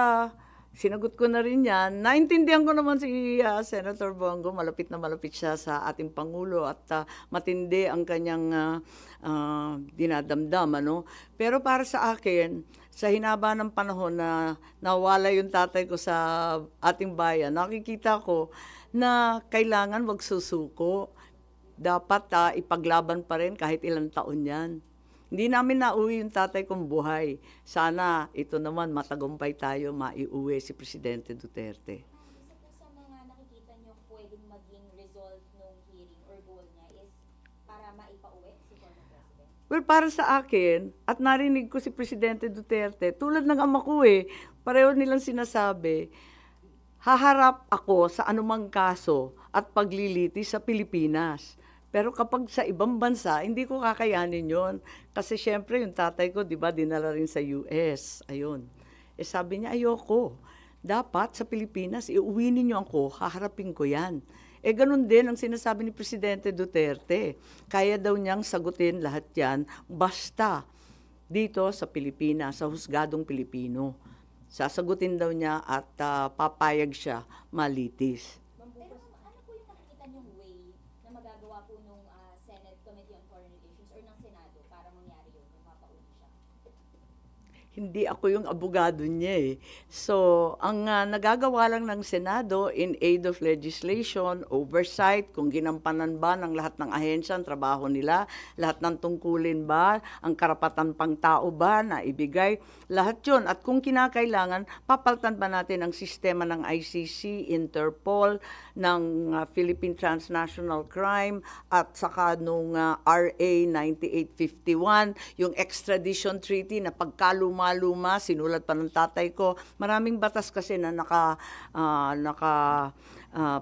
sinagot ko na rin yan. Naintindihan ko naman si Senator Bongo. Malapit na malapit siya sa ating Pangulo at matindi ang kanyang dinadamdam. Pero para sa akin, sa hinaba ng panahon na nawala yung tatay ko sa ating bayan, nakikita ko na kailangan wag susuko. Dapat ipaglaban pa rin kahit ilang taon yan. Hindi namin nauwi yung tatay kong buhay. Sana ito naman matagumpay tayo, maiuwi si Presidente Duterte. Isa po sa mga nakikita nyo pwedeng maging result ng hearing or goal niya is para maipauwi si former President? Well, para sa akin, at narinig ko si Presidente Duterte, tulad ng ama ko pareho nilang sinasabi, haharap ako sa anumang kaso at paglilitis sa Pilipinas. Pero kapag sa ibang bansa, hindi ko kakayanin yon. Kasi syempre, yung tatay ko, di ba, dinala rin sa US. Ayun. Sabi niya, ayoko. Dapat sa Pilipinas, iuwi ninyo ako, haharapin ko yan. Ganun din ang sinasabi ni Presidente Duterte. Kaya daw niyang sagutin lahat yan, basta dito sa Pilipinas, sa husgadong Pilipino. Sasagutin daw niya at papayag siya malitis. Pero ano po yung nakikita niyong way na magagawa po nung Senate Committee on Foreign Relations or ng Senado para mangyari yun, kung papauli siya? Hindi ako yung abogado niya eh. So, ang nagagawa lang ng Senado in aid of legislation, oversight, kung ginampanan ba ng lahat ng ahensya ang trabaho nila, lahat ng tungkulin ba, ang karapatan pang tao ba na ibigay, lahat yun. At kung kinakailangan, papaltan ba natin ang sistema ng ICC, Interpol, ng Philippine Transnational Crime, at saka nung RA 9851, yung extradition treaty na pagkaluma sinulat pa ng tatay ko. Maraming batas kasi na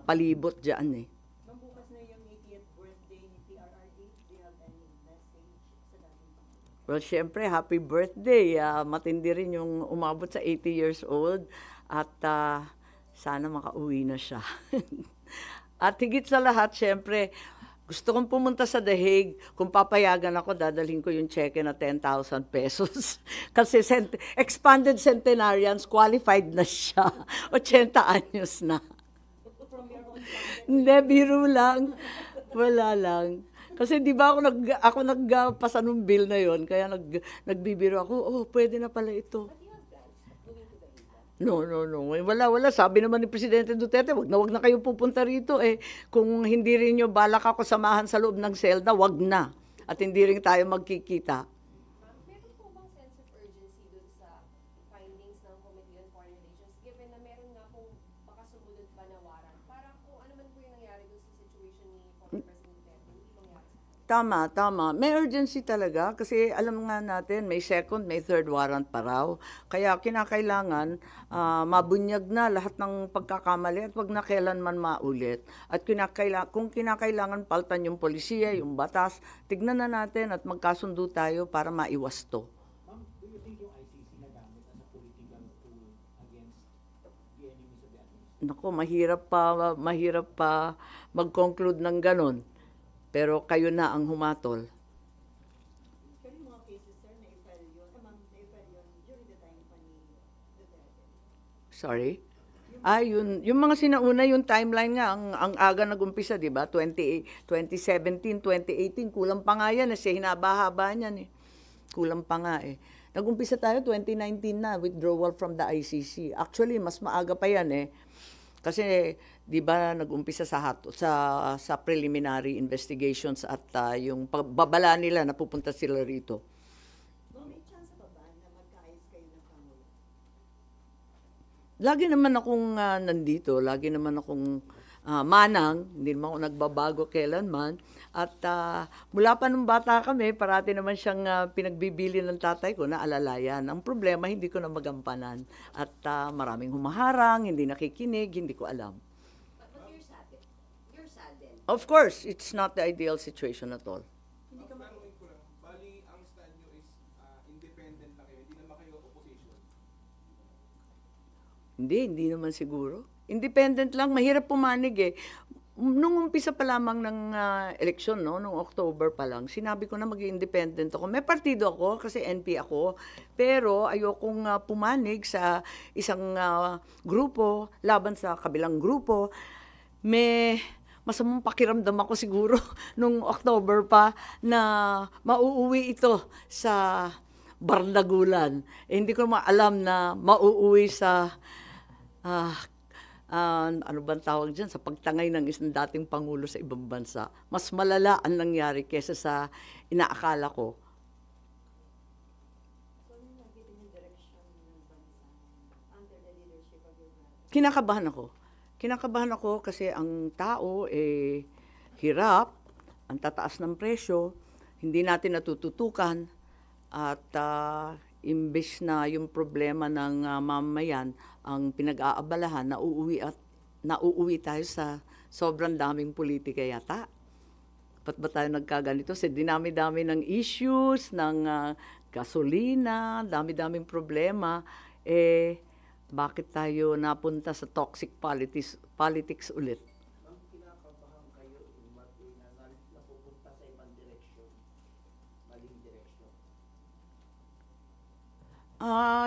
palibot dyan eh. Ma'am, bukas na yung 80th birthday ni PRRD. Do you have any message sa dating Pangulo? Well, syempre, happy birthday. Matindi rin yung umabot sa 80 years old. At sana makauwi na siya. At higit sa lahat, syempre, gusto kong pumunta sa The Hague. Kung papayagan ako, dadalhin ko yung cheque na 10,000 pesos. Kasi expanded centenarians, qualified na siya. 80 anyos na. From your own pocket? Hindi, biro lang. Wala lang. Kasi di ba ako nagpasa nung bill na yon, kaya nagbibiro ako, oh, pwede na pala ito. No. Wala. Sabi naman ni Presidente Duterte, wag na kayo pupunta rito. Kung hindi rin nyo balak ako samahan sa loob ng selda, wag na. At hindi rin tayo magkikita. Meron po bang sense of urgency dun sa findings ng Committee on Foreign Relations, given na meron nga pong baka sumunod pa na warrant? Para kung ano man po yung nangyari dun sa situation ni former President Duterte, hindi mangyari sa Tama. May urgency talaga kasi alam nga natin may second, may third warrant pa raw. Kaya kinakailangan mabunyag na lahat ng pagkakamali at wag na kailanman maulit. At kung kinakailangan paltan yung polisiya, yung batas, tignan na natin at magkasundo tayo para maiwas to. Ma'am, do you think yung ICC nagamit as a political tool against the enemies of the administration? Nako, mahirap pa mag-conclude ng ganon. Pero kayo na ang humatol. Pero yung mga cases, sir, na-file yun, na-file yun during the time pa ni Duterte. Sorry? Yung mga sinauna, yung timeline nga, ang aga nag-umpisa, di ba? 2017, 2018, kulang pa nga yan. Kasi hinaba-haba niyan eh. Kulang pa nga eh. Nag-umpisa tayo 2019 na, withdrawal from the ICC. Actually, mas maaga pa yan eh. Kasi, di ba, nag-umpisa sa preliminary investigations at yung pagbabala nila na pupunta sila rito. Ma'am, may chance ba na magkaayos kayo ng Pangulo? Lagi naman akong nandito, lagi naman akong manang, hindi naman ako nagbabago kailanman. At mula pa nung bata kami, parati naman siyang pinagbibili ng tatay ko na alalayan. Ang problema, hindi ko na magampanan. At maraming humaharang, hindi nakikinig, hindi ko alam. But you're saddened. You're saddened. Of course, it's not the ideal situation at all. Hindi ka ma- Tanungin ko lang, bali ang stand nyo is independent lang kayo, hindi naman kayo opposition. Hindi naman siguro. Independent lang, mahirap pumanig eh. Nung umpisa pa lamang ng eleksyon, no, nung October pa lang, sinabi ko na mag-independent ako. May partido ako kasi NP ako, pero ayokong pumanig sa isang grupo laban sa kabilang grupo. May masamang pakiramdam ako siguro nung October pa na mauuwi ito sa Bardagulan. Hindi ko maalam na mauuwi sa ano bang tawag dyan, sa pagtangay ng isang dating Pangulo sa ibang bansa. Mas malala ang nangyari kesa sa inaakala ko. So, ano yung nakita yung direction ng bansa under the leadership of your brother? Kinakabahan ako kasi ang tao hirap, ang tataas ng presyo, hindi natin natututukan at imbes na yung problema ng mamamayan ang pinag-aabalahan, nauuwi tayo sa sobrang daming politika yata. Ba't ba tayo nagkaganito? Kasi dinami-dami ng issues, ng gasolina, dami-daming problema. Bakit tayo napunta sa toxic politics ulit? Ma'am, kinakabahan kayo na napupunta sa ibang direksyon, maling direksyon.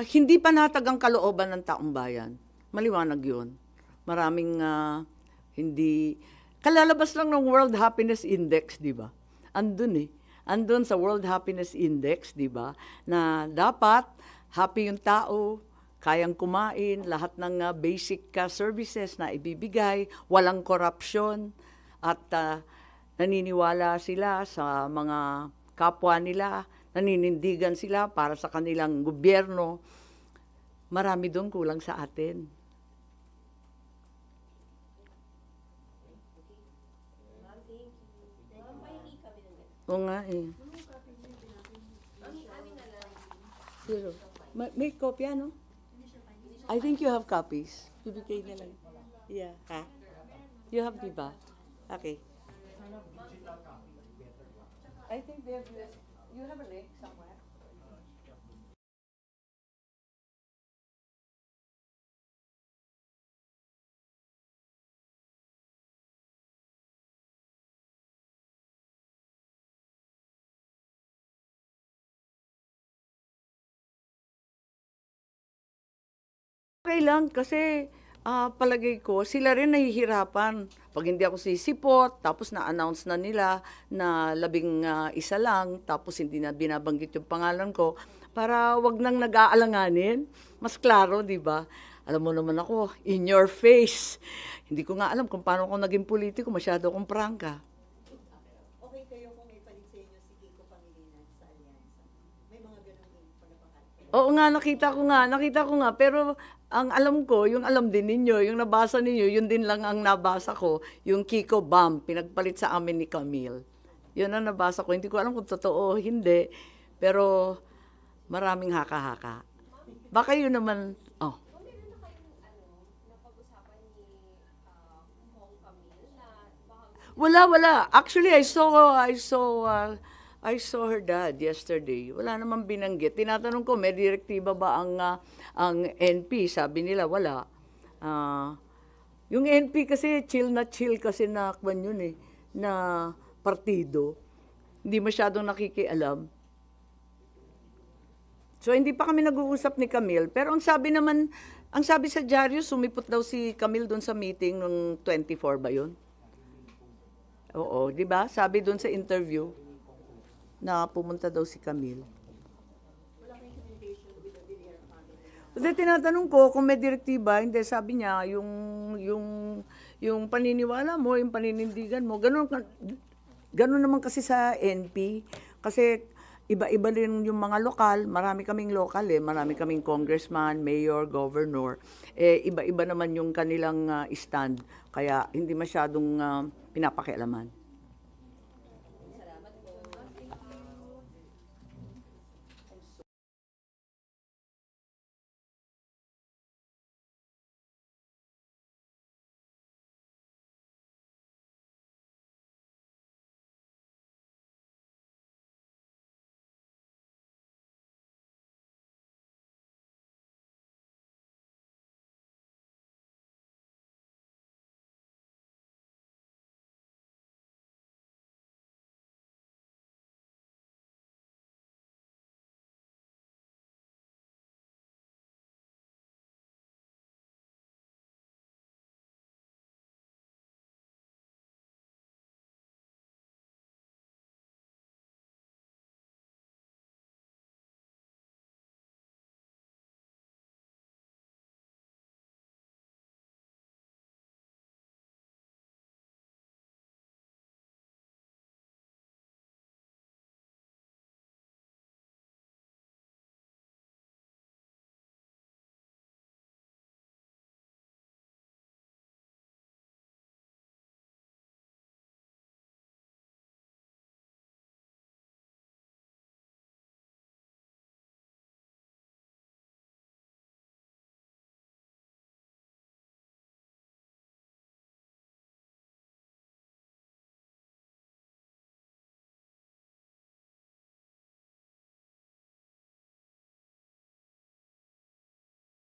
Hindi panatag ang kalooban ng taong bayan. Maliwanag yun. Maraming hindi Kalalabas lang ng World Happiness Index, di ba? Andun eh. Andun sa World Happiness Index, di ba? Na dapat happy yung tao, kayang kumain, lahat ng basic services na ibibigay, walang korupsyon, at naniniwala sila sa mga kapwa nila, naninindigan sila para sa kanilang gobyerno. Marami doon kulang sa atin. Oo nga eh. Zero. May kopya, no? I think you have copies. Bibigay na lang. Yeah. Ha? You have, diba? Okay. I think they have, you have a link somewhere. Okay lang kasi palagay ko sila rin nahihirapan. Pag hindi ako sisipot, tapos na-announce na nila na 11 lang, tapos hindi na binabanggit yung pangalan ko, para wag nang nag-aalanganin. Mas klaro, di ba? Alam mo naman ako, in your face. Hindi ko nga alam kung paano ako naging politiko, masyado akong prangka. Okay kayo kung may palit sa inyo si Kiko Pangilinan sa Alyansa? May mga ganun panapangalan. Oo nga, nakita ko nga, pero ang alam ko, yung alam din ninyo, yung nabasa ninyo, yun din lang ang nabasa ko, yung Kiko Bam, pinagpalit sa amin ni Camille. Yun ang nabasa ko, hindi ko alam kung totoo o hindi, pero maraming haka-haka. Baka yun naman, oh. Kung meron na kayong napag-usapan ni Kong Camille na baka Wala. Actually, I saw her dad yesterday. Wala namang binanggit. Tinatanong ko, may direktiba ba ang NP? Sabi nila, wala. Yung NP kasi, chill kasi na kwan yun eh, na partido. Hindi masyadong nakikialam. So, hindi pa kami nag-uusap ni Camille. Pero ang sabi sa dyaryo, sumipot daw si Camille doon sa meeting nung 24 ba yun? Oo, di ba? Sabi doon sa interview na pumunta daw si Camille. Wala kayong communication with the Villar family? Kasi tinatanong ko kung may direktiba, hindi, sabi niya, yung paniniwala mo, yung paninindigan mo, ganun naman kasi sa NP. Kasi iba-iba rin yung mga lokal, marami kaming lokal marami kaming congressman, mayor, governor. Iba-iba naman yung kanilang stand, kaya hindi masyadong pinapakialaman.